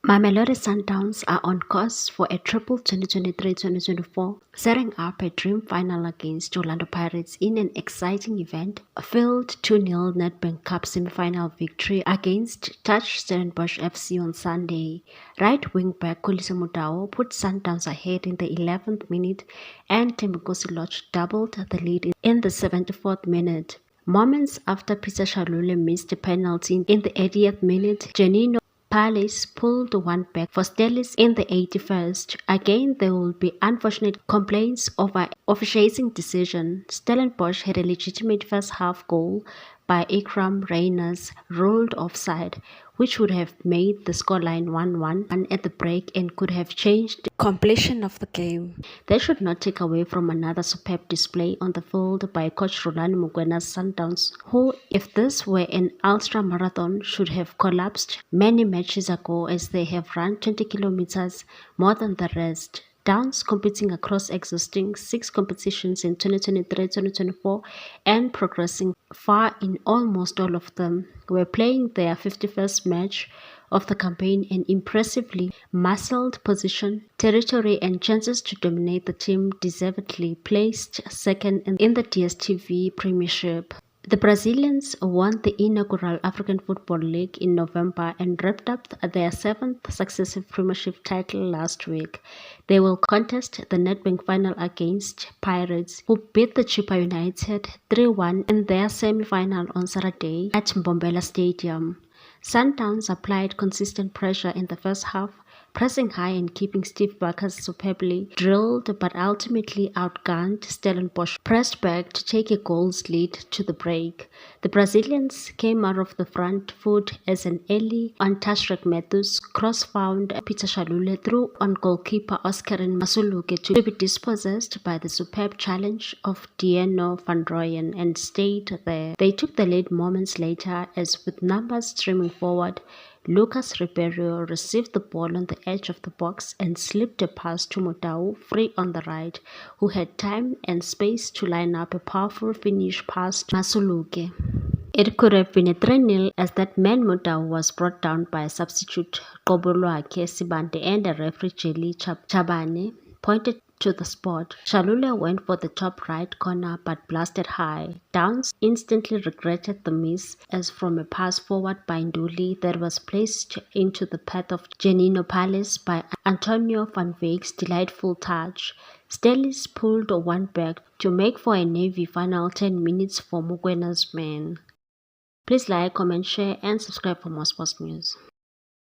Mamelodi Sundowns are on course for a triple 2023-2024, setting up a dream final against Orlando Pirates in an exciting event. A failed 2-0 Nedbank Cup semi-final victory against Touch Stellenbosch FC on Sunday. Right wing-back Kolisi Mudau put Sundowns ahead in the 11th minute, and Thembinkosi Lorch doubled the lead in the 74th minute. Moments after Peter Shalule missed a penalty in the 80th minute, Janino Palace pulled one back for Stellis in the 81st. Again, there will be unfortunate complaints over officiating decision. Stellenbosch had a legitimate first-half goal by Ikram Reyners ruled offside, which would have made the scoreline 1-1 at the break and could have changed the completion of the game. They should not take away from another superb display on the field by coach Rhulani Mogwena's Sundowns, who, if this were an ultra marathon, should have collapsed many matches ago, as they have run 20 kilometers more than the rest. Downs, competing across existing 6 competitions in 2023-2024 and progressing far in almost all of them, were playing their 51st match of the campaign and impressively muscled position, territory and chances to dominate. The team deservedly placed second in the DStv Premiership. The Brazilians won the inaugural African Football League in November and wrapped up their 7th successive Premiership title last week. They will contest the Nedbank final against Pirates, who beat the Chippa United 3-1 in their semi-final on Saturday at Mbombela Stadium. Sundowns applied consistent pressure in the first half, pressing high and keeping Steve Barker's superbly drilled but ultimately outgunned Stellenbosch pressed back to take a goals lead to the break. The Brazilians came out of the front foot as an early on Tashreq Matthews cross found Peter Shalule through on goalkeeper Oscarin Masuluke to be dispossessed by the superb challenge of Dieno van Rooyen and stayed there. They took the lead moments later as, with numbers streaming forward, Lucas Ribeiro received the ball on the edge of the box and slipped a pass to Mudau, free on the right, who had time and space to line up a powerful finish past Masuluke. It could have been a 3-0 as that man Mudau was brought down by a substitute Qoboloake Sibande and a referee Jelly Chabane pointed to the spot. Shalule went for the top right corner but blasted high. Downs instantly regretted the miss, as from a pass forward by Nduli that was placed into the path of Janino Palace by Antonio van Veek's delightful touch. Stellis pulled one back to make for a Navy final 10 minutes for Mogwena's men. Please like, comment, share and subscribe for more sports news.